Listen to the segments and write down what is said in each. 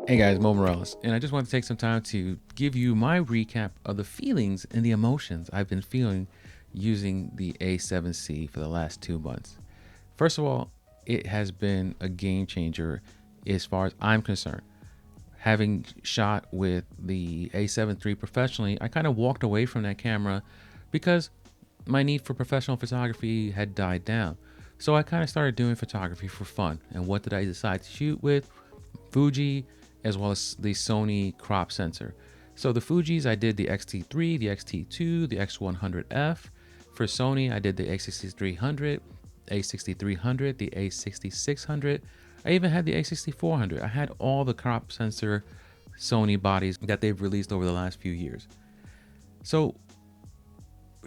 Hey guys, Mo Morales, and I just want to take some time to give you my recap of the feelings and the emotions I've been feeling using the A7C for the last 2 months. First of all, it has been a game changer as far as I'm concerned. Having shot with the A7 III professionally, I kind of walked away from that camera because my need for professional photography had died down. So I kind of started doing photography for fun. And what did I decide to shoot with? Fuji, as well as the Sony crop sensor. So the Fujis, I did the X-T3, the X-T2, the X100F. For Sony, I did the A6300, A6300, the A6600. I even had the A6400. I had all the crop sensor Sony bodies that they've released over the last few years. So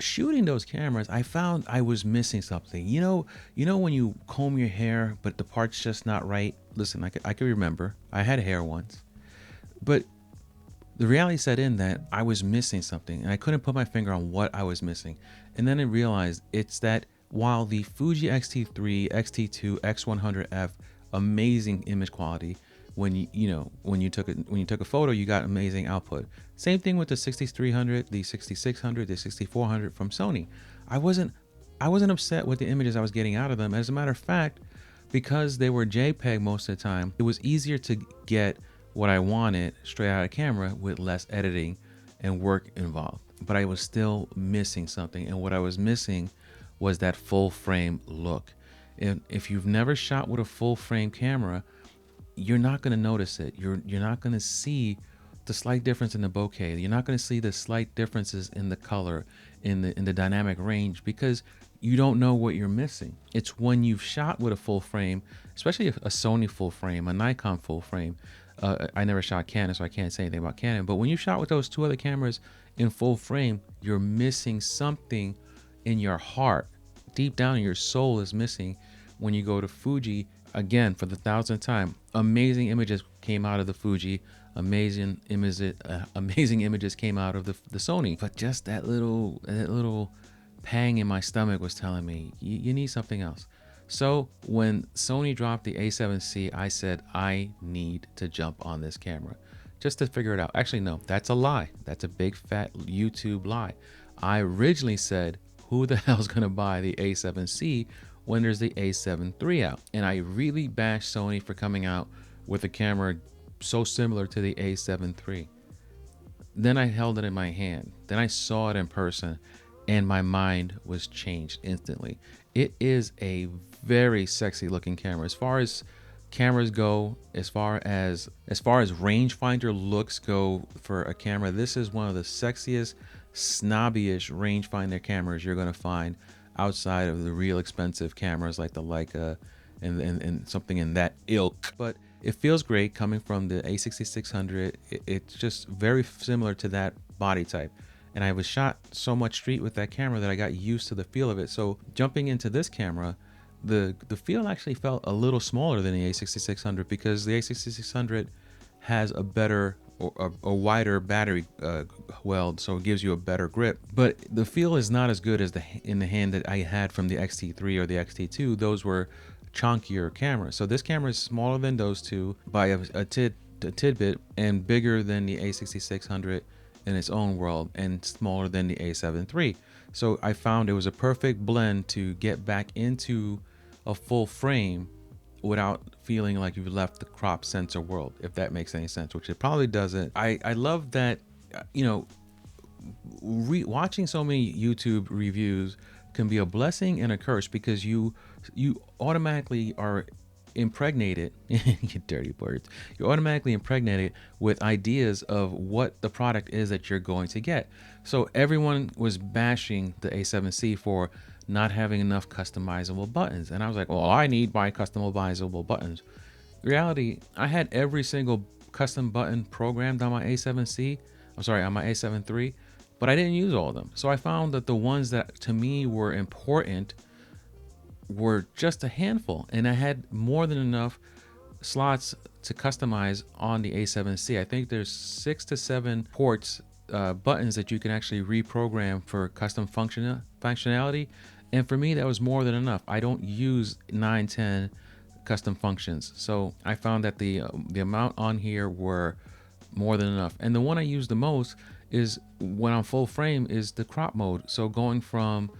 shooting those cameras, I found I was missing something. You know when you comb your hair, but the part's just not right. Listen, I could remember I had hair once, but the reality set in that I was missing something, and I couldn't put my finger on what I was missing. And then I realized it's that while the Fuji X-T3, X-T2, X100F, amazing image quality, when you took a photo, you got amazing output. Same thing with the 6300, the 6600, the 6400 from Sony. I wasn't upset with the images I was getting out of them. As a matter of fact, because they were JPEG most of the time, it was easier to get what I wanted straight out of camera with less editing and work involved. But I was still missing something, and what I was missing was that full frame look. And if you've never shot with a full frame camera, you're not going to notice it. You're not going to see the slight difference in the bokeh. You're not going to see the slight differences in the color, in the dynamic range, because you don't know what you're missing. It's when you've shot with a full frame, especially a Sony full frame, a Nikon full frame. I never shot Canon, so I can't say anything about Canon. But when you shot with those two other cameras in full frame, you're missing something in your heart. Deep down in your soul is missing when you go to Fuji. Again, for the thousandth time, amazing images came out of the Fuji. Amazing images came out of the Sony. But just that little pang in my stomach was telling me you need something else. So when Sony dropped the A7C, I said I need to jump on this camera just to figure it out. Actually, no, that's a lie. That's a big fat YouTube lie. I originally said, who the hell's gonna buy the A7C when there's the A7 III out? And I really bashed Sony for coming out with a camera so similar to the A7 III. Then I held it in my hand. Then I saw it in person, and my mind was changed instantly. It is a very sexy looking camera. As far as cameras go, as far as rangefinder looks go for a camera, this is one of the sexiest, snobby-ish rangefinder cameras you're going to find outside of the real expensive cameras like the Leica and something in that ilk. But it feels great coming from the A6600. It's just very similar to that body type. And I was shot so much street with that camera that I got used to the feel of it. So jumping into this camera, the feel actually felt a little smaller than the A6600 because the A6600 has a better or a wider battery weld, so it gives you a better grip. But the feel is not as good as in the hand that I had from the X-T3 or the X-T2. Those were chunkier cameras. So this camera is smaller than those two by a tidbit and bigger than the A6600 in its own world and smaller than the A7 III. So I found it was a perfect blend to get back into a full frame without feeling like you've left the crop sensor world, if that makes any sense, which it probably doesn't. I love that, watching so many YouTube reviews can be a blessing and a curse because you automatically are impregnated you dirty birds, you're automatically impregnated with ideas of what the product is that you're going to get. So everyone was bashing the A7C for not having enough customizable buttons, and I was like, well, I need my customizable buttons. Reality, I had every single custom button programmed on my A7C, on my A7 III, but I didn't use all of them. So I found that the ones that to me were important were just a handful, and I had more than enough slots to customize on the A7C. I think there's 6 to 7 ports, buttons that you can actually reprogram for custom functionality, and for me that was more than enough. I don't use 9, 10 custom functions. So I found that the amount on here were more than enough. And the one I use the most is when I'm full frame is the crop mode. So going from,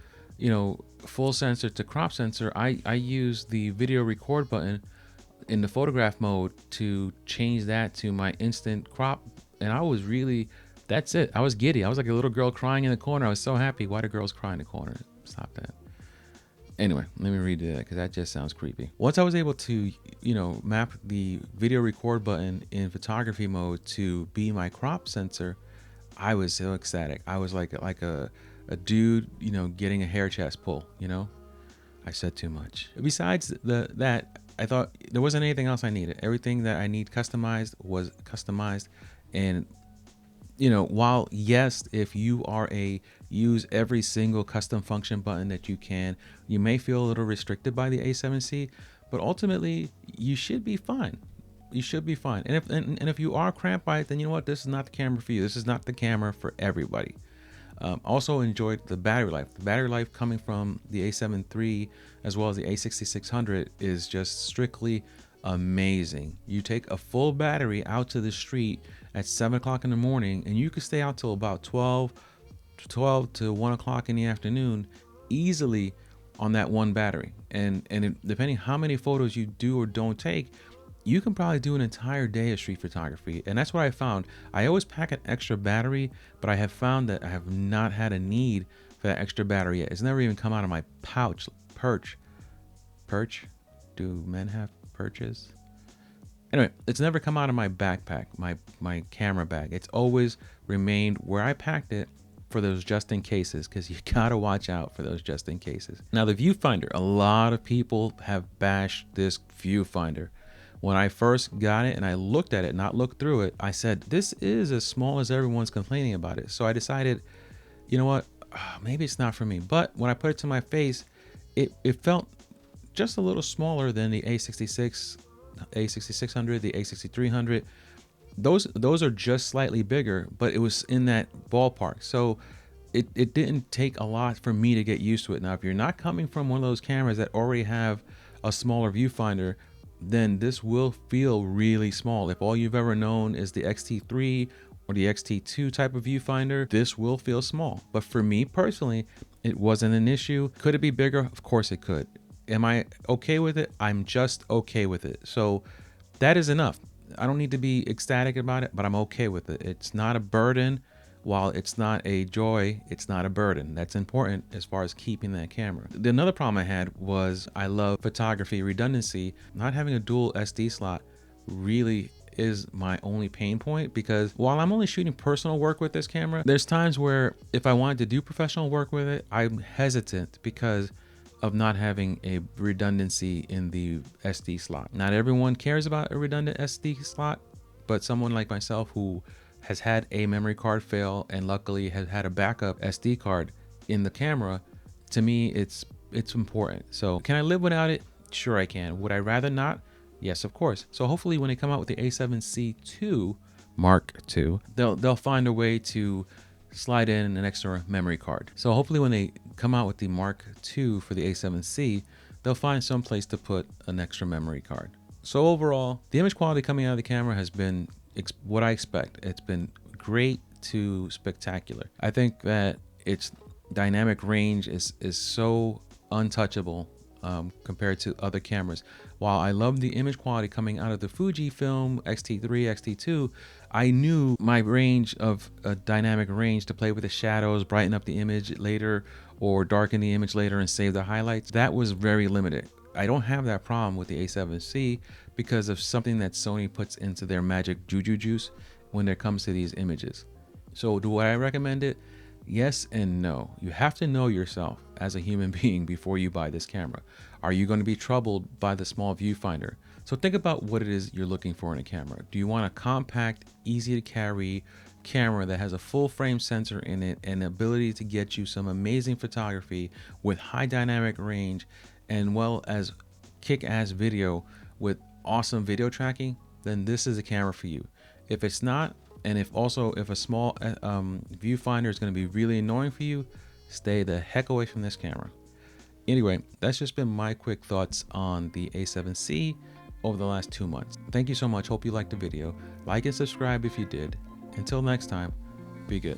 full sensor to crop sensor, I use the video record button in the photograph mode to change that to my instant crop. And that's it. I was giddy. I was like a little girl crying in the corner. I was so happy. Why do girls cry in the corner? Stop that. Anyway, let me redo that because that just sounds creepy. Once I was able to, map the video record button in photography mode to be my crop sensor, I was so ecstatic. I was like a dude, getting a hair chest pull, I said too much. Besides that, I thought there wasn't anything else I needed. Everything that I need customized was customized. And while yes, if you are use every single custom function button that you can, you may feel a little restricted by the A7C, but ultimately you should be fine. You should be fine. And if you are cramped by it, then you know what? This is not the camera for you. This is not the camera for everybody. Also enjoyed the battery life. The battery life coming from the A7 III as well as the A6600 is just strictly amazing. You take a full battery out to the street at 7 o'clock in the morning and you can stay out till about 12 to 1 o'clock in the afternoon easily on that one battery. And depending how many photos you do or don't take, you can probably do an entire day of street photography. And that's what I found. I always pack an extra battery, but I have found that I have not had a need for that extra battery yet. It's never even come out of my perch. Do men have perches? Anyway, it's never come out of my backpack, my camera bag. It's always remained where I packed it for those just in cases, because you gotta watch out for those just in cases. Now the viewfinder, a lot of people have bashed this viewfinder. When I first got it and I looked at it, not looked through it, I said, this is as small as everyone's complaining about it. So I decided, you know what, maybe it's not for me. But when I put it to my face, it felt just a little smaller than the A6600, the A6300. Those are just slightly bigger, but it was in that ballpark. So it didn't take a lot for me to get used to it. Now, if you're not coming from one of those cameras that already have a smaller viewfinder, then this will feel really small. If all you've ever known is the XT3 or the XT2 type of viewfinder, this will feel small. But for me personally, it wasn't an issue. Could it be bigger? Of course it could. Am I okay with it? I'm just okay with it. So that is enough. I don't need to be ecstatic about it, but I'm okay with it. It's not a burden. While it's not a joy, it's not a burden. That's important as far as keeping that camera. Another problem I had was I love photography redundancy. Not having a dual SD slot really is my only pain point, because while I'm only shooting personal work with this camera, there's times where if I wanted to do professional work with it, I'm hesitant because of not having a redundancy in the SD slot. Not everyone cares about a redundant SD slot, but someone like myself who has had a memory card fail and luckily has had a backup SD card in the camera, to me it's important. So can I live without it? Sure I can. Would I rather not? Yes, of course. So hopefully when they come out with the A7C II Mark II, they'll find a way to slide in an extra memory card. So hopefully when they come out with the Mark II for the A7C, they'll find some place to put an extra memory card. So overall, the image quality coming out of the camera has been what I expect. It's been great to spectacular. I think that its dynamic range is so untouchable compared to other cameras. While I love the image quality coming out of the Fujifilm X-T3, X-T2, I knew my range of dynamic range to play with the shadows, brighten up the image later, or darken the image later and save the highlights. That was very limited. I don't have that problem with the A7C because of something that Sony puts into their magic juju juice when it comes to these images. So do I recommend it? Yes and no. You have to know yourself as a human being before you buy this camera. Are you going to be troubled by the small viewfinder? So think about what it is you're looking for in a camera. Do you want a compact, easy to carry camera that has a full frame sensor in it and the ability to get you some amazing photography with high dynamic range and well as kick-ass video with awesome video tracking? Then this is a camera for you. If it's not, and if a small viewfinder is going to be really annoying for you, stay the heck away from this camera. Anyway, that's just been my quick thoughts on the A7C over the last 2 months. Thank you so much. Hope you liked the video. Like and subscribe if you did. Until next time, be good.